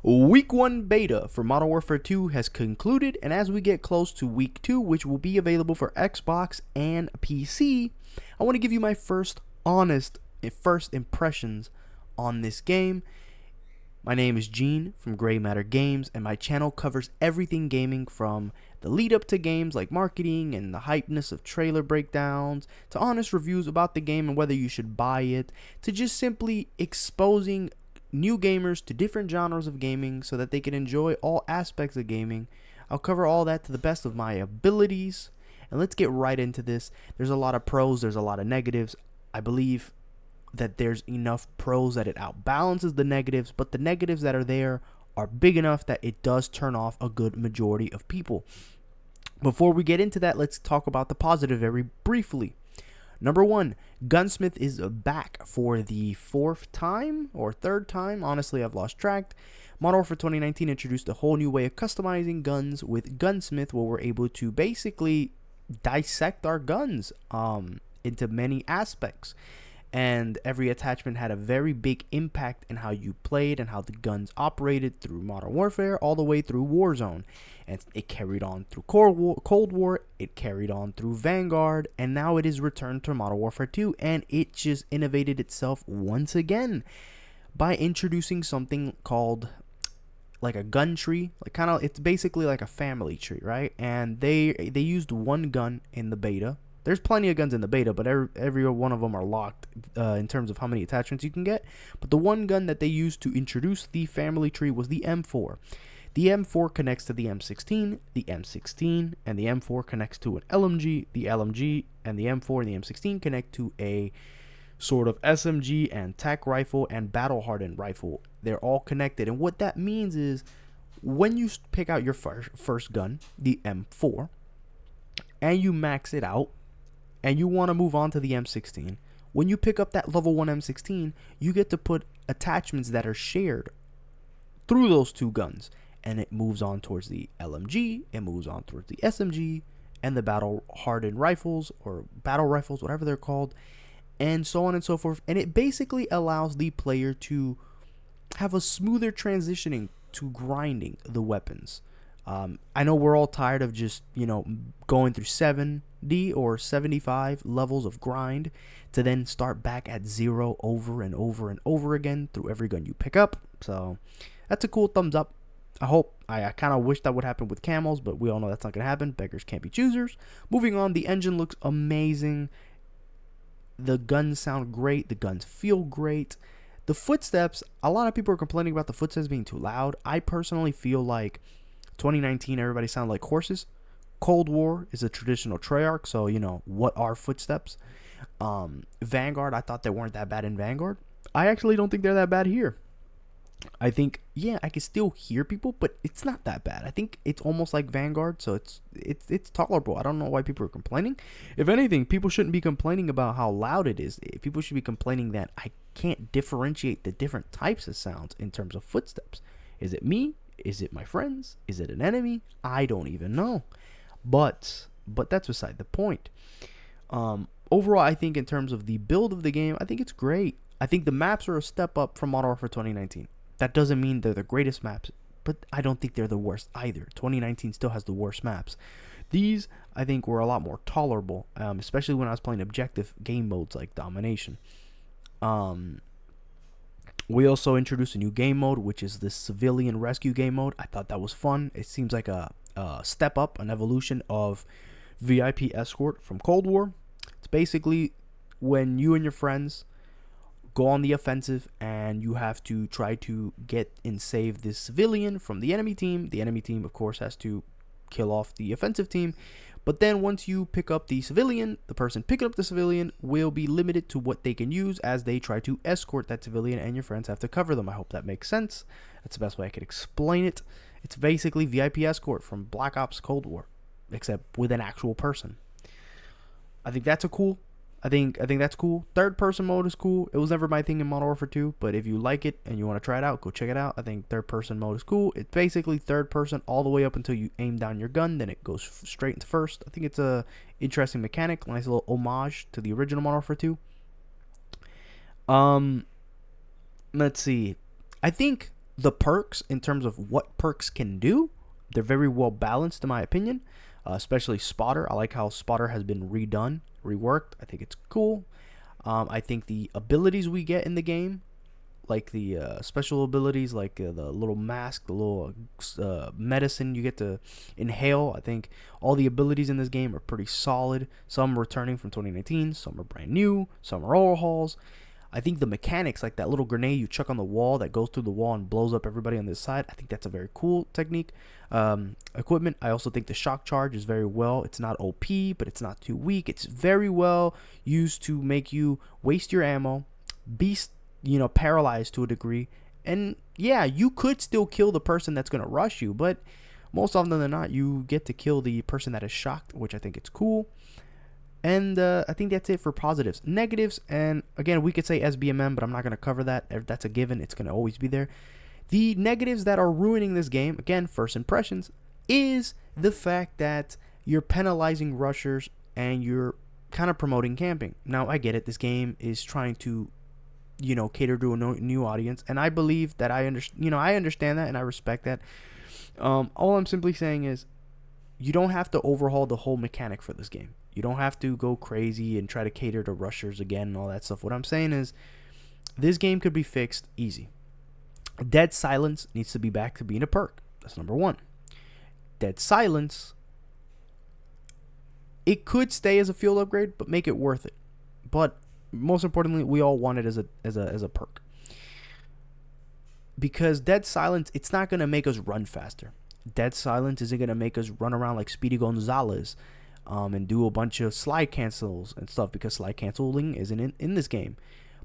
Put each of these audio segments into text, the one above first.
Week 1 beta for Modern Warfare 2 has concluded, and as we get close to Week 2, which will be available for Xbox and PC, I want to give you my first impressions on this game. My name is Gene from Gray Matter Games, and my channel covers everything gaming from the lead up to games like marketing and the hypeness of trailer breakdowns, to honest reviews about the game and whether you should buy it, to just simply exposing new gamers to different genres of gaming so that they can enjoy all aspects of gaming. I'll cover all that to the best of my abilities, and let's get right into this. There's a lot of pros, there's a lot of negatives. I believe that there's enough pros that it outbalances the negatives, but the negatives that are there are big enough that it does turn off a good majority of people. Before we get into that, let's talk about the positive very briefly. Number 1, Gunsmith is back for the 4th time or 3rd time. Honestly, I've lost track. Modern Warfare 2019 introduced a whole new way of customizing guns with Gunsmith, where we're able to basically dissect our guns into many aspects. And every attachment had a very big impact in how you played and how the guns operated through Modern Warfare all the way through Warzone. And it carried on through Cold War, it carried on through Vanguard, and now it is returned to Modern Warfare 2, and it just innovated itself once again by introducing something called like a gun tree. It's basically like a family tree, right? And they used one gun in the beta. There's plenty of guns in the beta, but every one of them are locked in terms of how many attachments you can get. But the one gun that they used to introduce the family tree was the M4. The M4 connects to the M16, the M16, and the M4 connects to an LMG. The LMG and the M4 and the M16 connect to a sort of SMG and TAC rifle and battle-hardened rifle. They're all connected. And what that means is when you pick out your first gun, the M4, and you max it out, and you want to move on to the M16, when you pick up that level 1 M16, you get to put attachments that are shared through those two guns. And it moves on towards the LMG, it moves on towards the SMG, and the battle-hardened rifles, or battle rifles, whatever they're called, and so on and so forth. And it basically allows the player to have a smoother transitioning to grinding the weapons. I know we're all tired of just, going through 70 or 75 levels of grind to then start back at 0 over and over and over again through every gun you pick up. So that's a cool thumbs up. I kind of wish that would happen with camos, but we all know that's not going to happen. Beggars can't be choosers. Moving on, the engine looks amazing. The guns sound great. The guns feel great. The footsteps, a lot of people are complaining about the footsteps being too loud. I personally feel like 2019, everybody sounded like horses. Cold War is a traditional Treyarch, so, what are footsteps? Vanguard, I thought they weren't that bad in Vanguard. I actually don't think they're that bad here. I think, I can still hear people, but it's not that bad. I think it's almost like Vanguard, so it's tolerable. I don't know why people are complaining. If anything, people shouldn't be complaining about how loud it is. People should be complaining that I can't differentiate the different types of sounds in terms of footsteps. Is it me? Is it my friends? Is it an enemy? I don't even know. But that's beside the point. Overall, I think in terms of the build of the game, I think it's great. I think the maps are a step up from Modern Warfare 2019. That doesn't mean they're the greatest maps, but I don't think they're the worst either. 2019 still has the worst maps. These, I think, were a lot more tolerable, especially when I was playing objective game modes like Domination. We also introduced a new game mode, which is the Civilian Rescue game mode. I thought that was fun. It seems like a step up, an evolution of VIP Escort from Cold War. It's basically when you and your friends go on the offensive and you have to try to get and save this civilian from the enemy team. The enemy team, of course, has to kill off the offensive team. But then once you pick up the civilian, the person picking up the civilian will be limited to what they can use as they try to escort that civilian, and your friends have to cover them. I hope that makes sense. That's the best way I could explain it. It's basically VIP Escort from Black Ops Cold War, except with an actual person. I think that's I think that's cool. Third person mode is cool. It was never my thing in Modern Warfare 2, but if you like it and you want to try it out, go check it out. I think third person mode is cool. It's basically third person all the way up until you aim down your gun, then it goes straight into first. I think it's a interesting mechanic, nice little homage to the original Modern Warfare 2. Let's see. I think the perks, in terms of what perks can do, they're very well balanced in my opinion. Especially Spotter. I like how Spotter has been redone, reworked. I think it's cool. I think the abilities we get in the game, like the special abilities, like the little mask, the little medicine you get to inhale. I think all the abilities in this game are pretty solid. Some returning from 2019, some are brand new, some are overhauls. I think the mechanics, like that little grenade you chuck on the wall that goes through the wall and blows up everybody on this side, I think that's a very cool technique. Equipment, I also think the shock charge is very well. It's not OP, but it's not too weak. It's very well used to make you waste your ammo, be, paralyzed to a degree. And yeah, you could still kill the person that's going to rush you, but most often than not, you get to kill the person that is shocked, which I think it's cool. And I think that's it for positives. Negatives, and again, we could say SBMM, but I'm not going to cover that. That's a given. It's going to always be there. The negatives that are ruining this game, again, first impressions, is the fact that you're penalizing rushers and you're kind of promoting camping. Now, I get it. This game is trying to, cater to a new audience, and I believe that I understand that and I respect that. All I'm simply saying is you don't have to overhaul the whole mechanic for this game. You don't have to go crazy and try to cater to rushers again and all that stuff. What I'm saying is this game could be fixed easy. Dead Silence needs to be back to being a perk. That's number one. Dead Silence, it could stay as a field upgrade, but make it worth it. But most importantly, we all want it as a perk. Because Dead Silence, it's not going to make us run faster. Dead Silence isn't going to make us run around like Speedy Gonzalez and do a bunch of slide cancels and stuff, because slide canceling isn't in this game.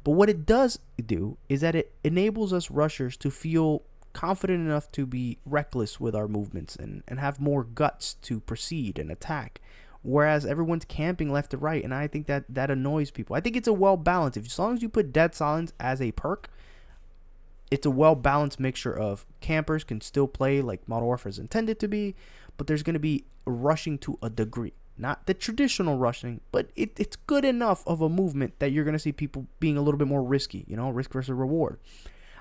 But what it does do is that it enables us rushers to feel confident enough to be reckless with our movements and have more guts to proceed and attack. Whereas everyone's camping left to right, and I think that annoys people. I think it's a well-balanced. As long as you put Dead Silence as a perk, it's a well-balanced mixture of campers can still play like Modern Warfare is intended to be, but there's going to be rushing to a degree. Not the traditional rushing, but it's good enough of a movement that you're going to see people being a little bit more risky, risk versus reward.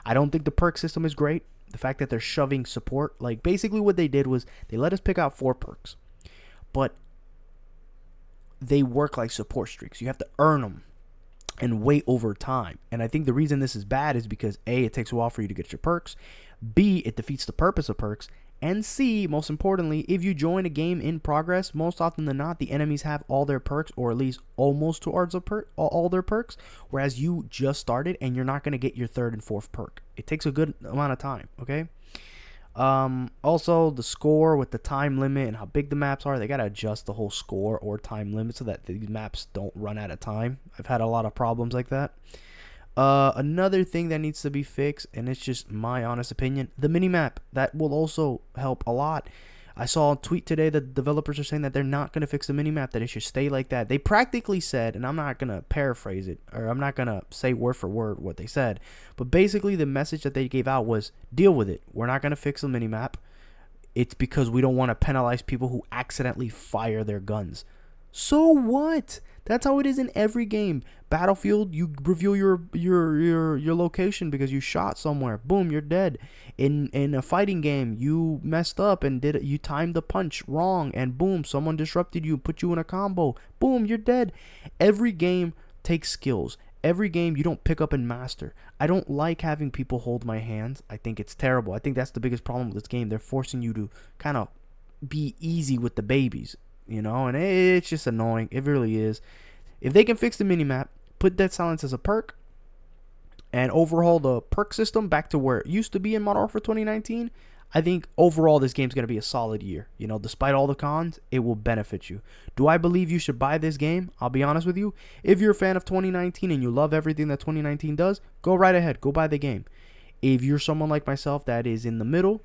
I don't think the perk system is great. The fact that they're shoving support, like basically what they did was they let us pick out 4 perks, but they work like support streaks. You have to earn them and wait over time. And I think the reason this is bad is because A, it takes a while for you to get your perks. B, it defeats the purpose of perks. And C, most importantly, if you join a game in progress, most often than not, the enemies have all their perks, or at least almost towards all their perks, whereas you just started and you're not going to get your 3rd and 4th perk. It takes a good amount of time, okay? Also, the score with the time limit and how big the maps are, they got to adjust the whole score or time limit so that these maps don't run out of time. I've had a lot of problems like that. Another thing that needs to be fixed, and it's just my honest opinion, the minimap. That will also help a lot. I saw a tweet today that developers are saying that they're not going to fix the minimap, that it should stay like that. They practically said, and I'm not going to paraphrase it, or I'm not going to say word for word what they said, but basically the message that they gave out was, deal with it. We're not going to fix the minimap. It's because we don't want to penalize people who accidentally fire their guns. So what? That's how it is in every game. Battlefield, you reveal your location because you shot somewhere. Boom, you're dead. In a fighting game, you messed up and you timed the punch wrong, and boom, someone disrupted you, put you in a combo. Boom, you're dead. Every game takes skills. Every game you don't pick up and master. I don't like having people hold my hands. I think it's terrible. I think that's the biggest problem with this game. They're forcing you to kind of be easy with the babies, and it's just annoying. It really is. If they can fix the minimap, put Dead Silence as a perk, and overhaul the perk system back to where it used to be in Modern Warfare 2019, I think overall this game's going to be a solid year. Despite all the cons, it will benefit you. Do I believe you should buy this game? I'll be honest with you. If you're a fan of 2019 and you love everything that 2019 does, go right ahead. Go buy the game. If you're someone like myself that is in the middle,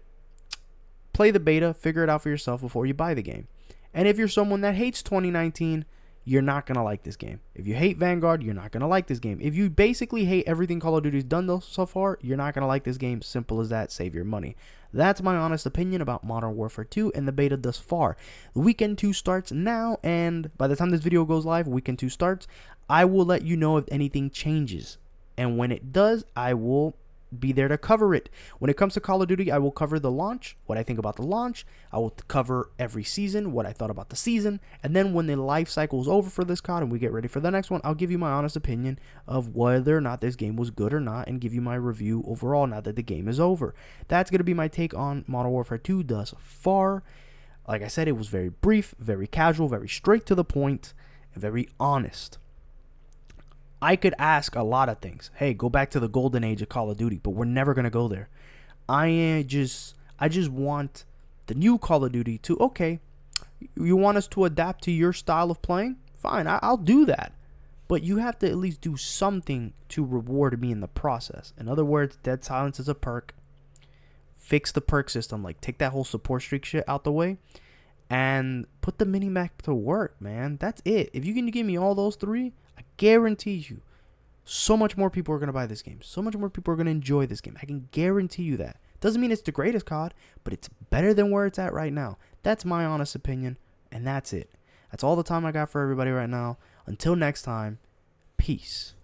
play the beta, figure it out for yourself before you buy the game. And if you're someone that hates 2019, you're not going to like this game. If you hate Vanguard, you're not going to like this game. If you basically hate everything Call of Duty's done so far, you're not going to like this game. Simple as that. Save your money. That's my honest opinion about Modern Warfare 2 and the beta thus far. Weekend 2 starts now, and by the time this video goes live, Weekend 2 starts. I will let you know if anything changes. And when it does, I will be there to cover it. When it comes to Call of Duty, I will cover the launch, what I think about the launch. I will cover every season, what I thought about the season. And then when the life cycle is over for this COD and we get ready for the next one, I'll give you my honest opinion of whether or not this game was good or not and give you my review overall now that the game is over. That's going to be my take on Modern Warfare 2 thus far. Like I said, it was very brief, very casual, very straight to the point, and very honest. I could ask a lot of things. Hey, go back to the golden age of Call of Duty, but we're never going to go there. I just want the new Call of Duty to, okay, you want us to adapt to your style of playing? Fine, I'll do that. But you have to at least do something to reward me in the process. In other words, Dead Silence is a perk. Fix the perk system. Like, take that whole support streak shit out the way and put the mini-map to work, man. That's it. If you can give me all those three, I guarantee you so much more people are going to buy this game. So much more people are going to enjoy this game. I can guarantee you that. Doesn't mean it's the greatest COD, but it's better than where it's at right now. That's my honest opinion, and that's it. That's all the time I got for everybody right now. Until next time, peace.